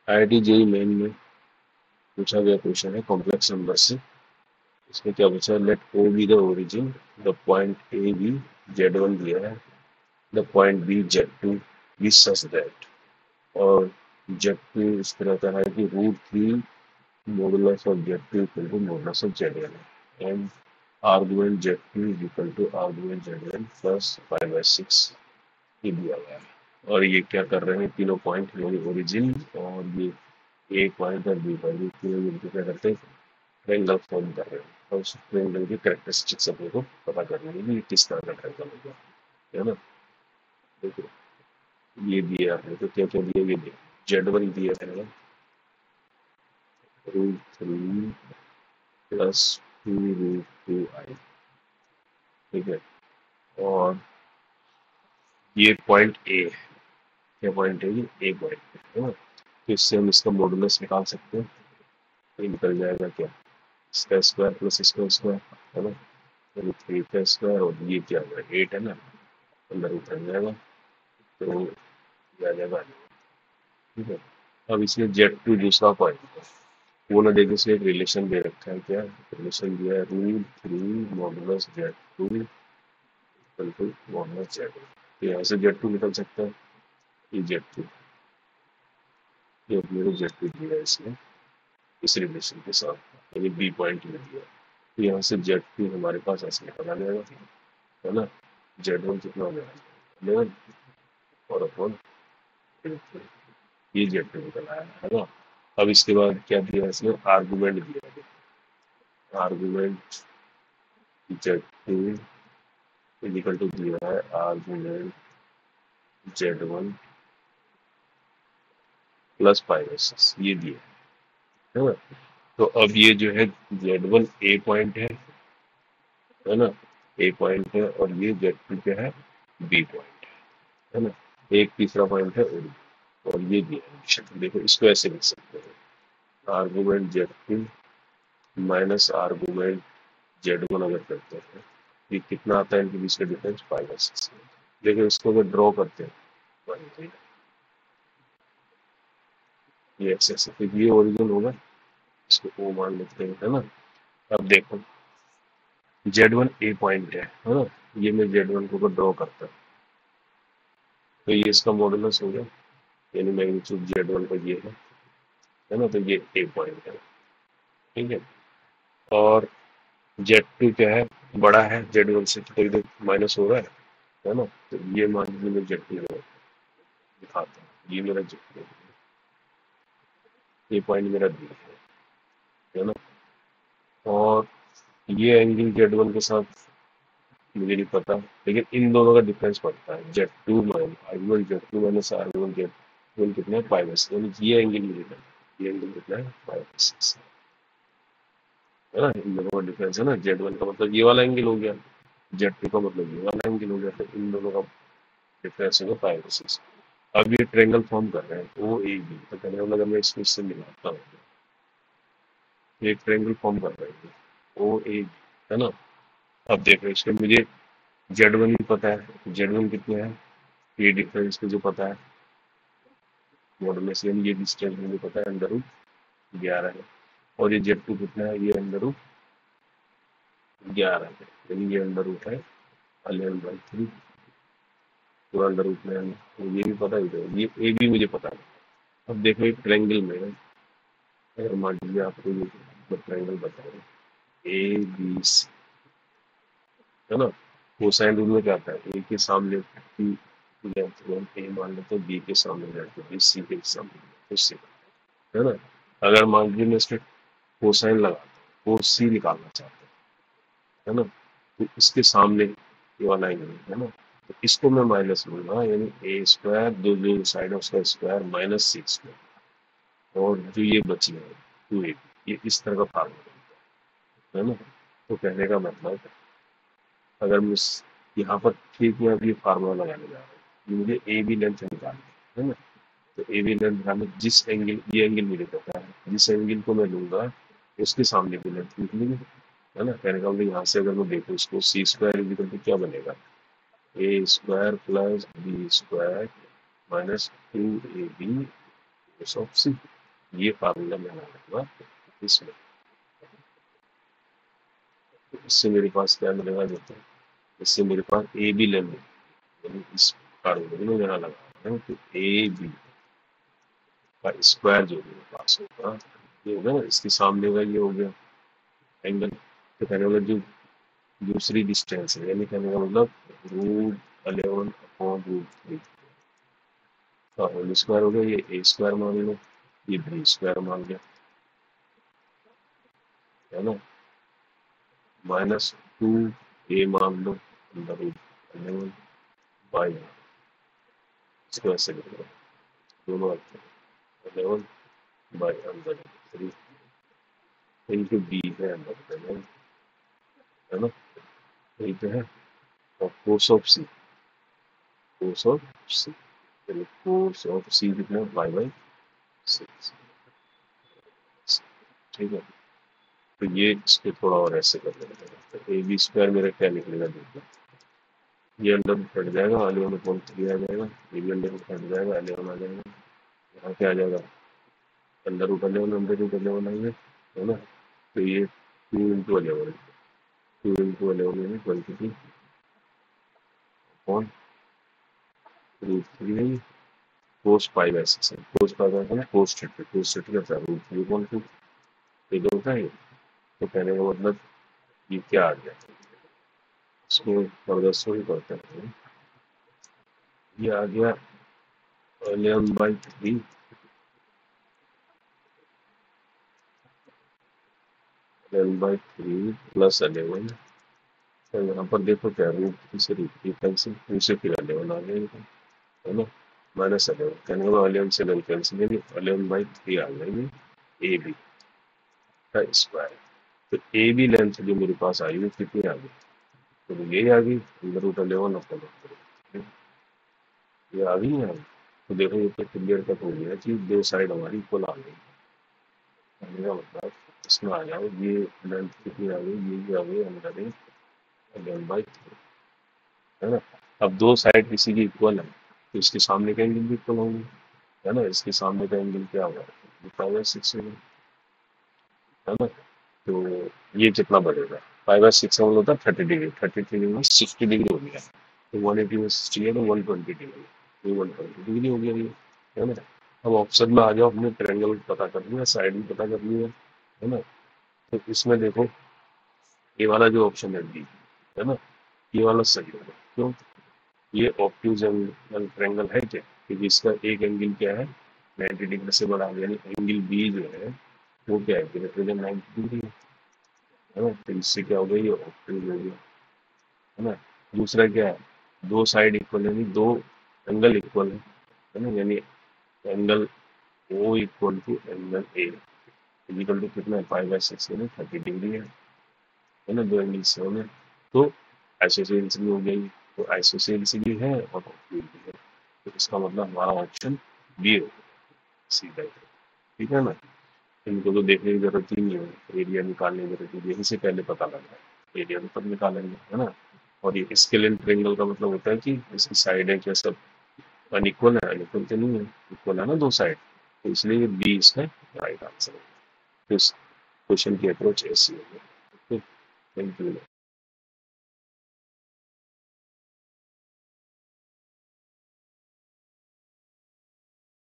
IIT JEE main में पूछा गया क्वेश्चन है कॉम्प्लेक्स नंबर से। इसमें क्या पूछा है, let O be the origin, the point A be Z1 दिया है, the point B Z2 be such that, और Z2 इस तरह का है कि √3 modulus of Z2 equal to modulus of Z1 and argument Z2 is equal to argument Z1 plus 5/6 ये दिया गया है। और ये क्या कर रहे हैं, तीनों पॉइंट ओरिजिन और ये ए पॉइंट और बी पॉइंट, ये तीनों मिलकर क्या करते हैं, ट्रायंगल फॉर्म कर रहे हैं। और उस ट्रायंगल की कैरेक्टरिस्टिक्स अपने को पता करनी है कि ये किस तरह का ट्रायंगल होगा, है ना। देखो ये दिया है, तो क्या क्या दिया, ये दिया Z1 दिया है √3 प्लस 2√2i, ठीक है। और ये पॉइंट ए, क्या पॉइंट है, ये ए पॉइंट है ना। तो इससे हम इसका मॉडुलस निकाल सकते हैं। ये निकल जाएगा क्या, इसका स्क्वायर प्लस इसका स्क्वायर, है ना। 3 का स्क्वायर और ये क्या होगा 8 है ना, अंदर उतर जाएगा, तो ये आ जाएगा, ठीक है। अब इसमें Z2 दूसरा पॉइंट वो ना देखे, इसमें एक रिलेशन दे रखा है, क्या रिलेशन दिया है, √3 modulus Z2 equal to modulus Z1। तो यहाँ से Z2 निकल सकता है, ये Z2, ये अपने को Z2 दिया है इसमें इस रिलेशन के साथ, यानी बी पॉइंट में दिया। तो यहाँ से Z2 हमारे पास ऐसे निकल आ जाएगा, है ना। Z1 कितना हो जाएगा 11 और अपॉन ये Z2 निकल आया, है ना। अब इसके बाद क्या दिया है, इसमें आर्गुमेंट दिया है, आर्गुमेंट Z2 इक्वल टू दिया है आर्गुमेंट Z1 प्लस 5/6 ये दिया है ना। तो अब ये जो है Z1 ए पॉइंट है ना, ए पॉइंट है, और ये Z2 क्या है, बी पॉइंट है ना। एक तीसरा पॉइंट है और ये दिया है शक्ल, देखो इसको ऐसे लिख सकते हैं, argument Z2 minus argument Z1 अगर करते हैं, ये कितना आता है इनके बीच का डिफरेंस 5/6। लेकिन इसको अगर ड्रॉ करते हैं, ये एक्सेस है, तो ये ओरिजिन होगा, इसको ओ मान लेते हैं, है ना। अब देखो Z1 ए पॉइंट है ना, ये मैं Z1 को ड्रॉ करता हूँ, तो ये इसका मॉडुलस हो गया, यानी मैग्नीट्यूड Z1 का ये है ना, तो ये ए पॉइंट है, ठीक है। और Z2 क्या है, बड़ा है Z1 से, तो इधर माइनस हो रहा है ना। तो ये मान लीजिए मैं Z2 दिखाता हूँ, ये मेरा Z2, ये पॉइंट मेरा बी है ना। और ये एंगल Z1 के साथ मुझे नहीं पता, लेकिन इन दोनों का डिफरेंस पड़ता है, Z2 minus argument Z2 minus argument Z1 कितना है 5/6, यानी ये एंगल मुझे है, ये एंगल कितना है 5/6, है ना। इन दोनों का डिफरेंस है ना, Z1 का मतलब ये वाला एंगल हो गया, Z2 का मतलब ये वाला एंगल हो गया, तो इन दोनों का डिफरेंस होगा 5/6। अब ये ट्रायंगल फॉर्म कर रहे हैं ओ ए बी, तो कहने वाला अगर मैं इसको इससे मिलाता हूँ, एक ट्रायंगल फॉर्म कर रहे हैं ओ ए बी, है ना। अब देखो इसमें मुझे Z1 भी पता है, Z1 कितना है, ये डिफरेंस मुझे पता है, मॉडुलस यानी ये डिस्टेंस मुझे पता है √11 है, और ये Z2 कितना है, ये √11 है, यानी ये अंडर रूट है 11/3, पूरा अंडर रूट में है, तो ये भी पता है, ये ए भी मुझे पता है। अब देखो एक ट्रायंगल में अगर मान लीजिए आपको ये ट्रायंगल बताए ए बी सी, है ना। कोसाइन रूल में क्या आता है, ए के सामने की लेंथ को ए मान लेते हैं, बी के सामने लेंथ को बी, सी के सामने सी, है ना। अगर मान लीजिए मैं इसमें कोसाइन लगाता हूँ, को सी निकालना चाहता हूँ, है ना, तो इसके सामने ये वाला एंगल है ना, तो इसको मैं माइनस लूंगा, यानी ए स्क्वायर, दो साइड ऑफ उसका स्क्वायर माइनस 6 में, और जो ये बची है 2a, ये इस तरह का फार्मूला है ना। तो कहने का मतलब अगर मैं यहाँ पर ठीक मैं अभी फार्मूला लगाने जा रहा हूँ, मुझे ए बी लेंथ निकालनी है ना। तो ए बी लेंथ निकालने, जिस एंगल, ये एंगल मुझे पता है, जिस एंगल को मैं लूंगा उसके सामने की लेंथ निकलेगी, है ना। कहने का मतलब यहाँ से अगर मैं देखूँ इसको, सी स्क्वायर इक्वल टू क्या बनेगा, a square plus b square minus 2ab of c, ये फार्मूला मैं लगाऊंगा इसमें, इससे मेरे पास क्या मिलेगा देखो, इससे मेरे पास ए बी लेंगे, यानी इस फार्मूले में यहाँ लगा रहे हैं तो ए बी का स्क्वायर जो मेरे पास होगा ये होगा ना, इसके सामने का ये हो गया एंगल, तो कहने वाला जो दूसरी डिस्टेंस है, यानी कहने का मतलब √11/√3 का होल स्क्वायर हो गया, ये ए स्क्वायर मान लो, ये बी स्क्वायर मान लिया, है ना, -2 ए मान लो √11/, इसको ऐसे लिख लो, दोनों 11/√3 इंटू बी है अंदर, है ना, यही पे है, और कोस ऑफ सी, चलिए कोस ऑफ सी कितना है, 5/6, ठीक है। तो ये इसको थोड़ा और ऐसे कर देना, तो ए बी स्क्वायर मेरा क्या निकलेगा देखो, ये अंडर रूट हट जाएगा, (11/3) आ जाएगा, ये भी अंडर रूट हट जाएगा, 11 आ जाएगा, यहाँ क्या आ जाएगा, अंडर रूट 11 है ना, तो ये 2 × 11, 2 × 11 यानी 22 अपॉन √3, कोस 5/6 है, कोस 5/6 है, कोस 30 करता है √3/2, ये जो होता है, तो कहने का मतलब ये क्या आ गया, इसको फर्दर ही करते हैं, ये आ गया 11/3, 11/3 प्लस 11, तो यहाँ पर देखो क्या √3 से √3 कैंसिल, 2 से फिर 11 आ जाएगा, है ना, -11, कहने का 11 से 11 कैंसिल, यानी 11/3 आ जाएगी ए बी का स्क्वायर, तो ए बी लेंथ जो मेरे पास आई हुई कितनी आ गई, तो यही आ गई √11/, ये आ गई है, तो देखो ये तो क्लियर कट हो गया कि दो साइड हमारी इक्वल आ गई, कहने का मतलब इसमें आ जाओ, ये लेंथ कितनी आ गई, ये भी आ गई √11/3, है ना। अब दो साइड किसी की इक्वल है तो इसके सामने का एंगल भी इक्वल होंगे, है ना, इसके सामने का एंगल क्या होगा, 5/6 है ना, तो ये कितना बनेगा, 5/6 का मतलब होता है 30 डिग्री, 30 डिग्री में 60 डिग्री हो गया, तो 180 में 60 है तो 120 डिग्री, ये 120 डिग्री हो गया ये, है ना। अब ऑप्शन में आ जाओ, हमने ट्रायंगल पता कर लिया, साइड भी पता कर लिया, है ना, तो इसमें देखो ये वाला जो ऑप्शन है बी, है ना, ये वाला सही होगा, क्यों, ये ऑब्ट्यूज ट्रायंगल है क्या, क्योंकि इसका एक एंगल क्या है 90 डिग्री से बड़ा, यानी एंगल बी जो है वो क्या है, ग्रेटर देन 90 डिग्री है ना, तो इससे क्या हो गया, ये ऑब्ट्यूज हो गया, है ना। दूसरा क्या है, दो साइड इक्वल यानी दो एंगल इक्वल है ना, यानी angle O equal to angle A equal to कितना है, 5/6 यानी 30 डिग्री है ना, दो एंगल से होने, तो आइसोसेल्स भी हो गई, तो आइसोसेल्स भी है और ऑब्ट्यूज भी है, तो इसका मतलब हमारा ऑप्शन बी हो सीधा, ठीक है ना। इनको तो देखने की जरूरत ही नहीं है, एरिया निकालने की जरूरत है, यहीं से पहले पता लगा, एरिया तो तब निकालेंगे, है ना। और ये स्केल ट्रायंगल का मतलब होता है कि इसकी साइड है क्या सब अनइक्वल है, अनइक्वल तो नहीं है, इक्वल है ना दो साइड, तो इसलिए बी इसका राइट आंसर है, तो इस क्वेश्चन की अप्रोच ऐसी होगी, थैंक यू।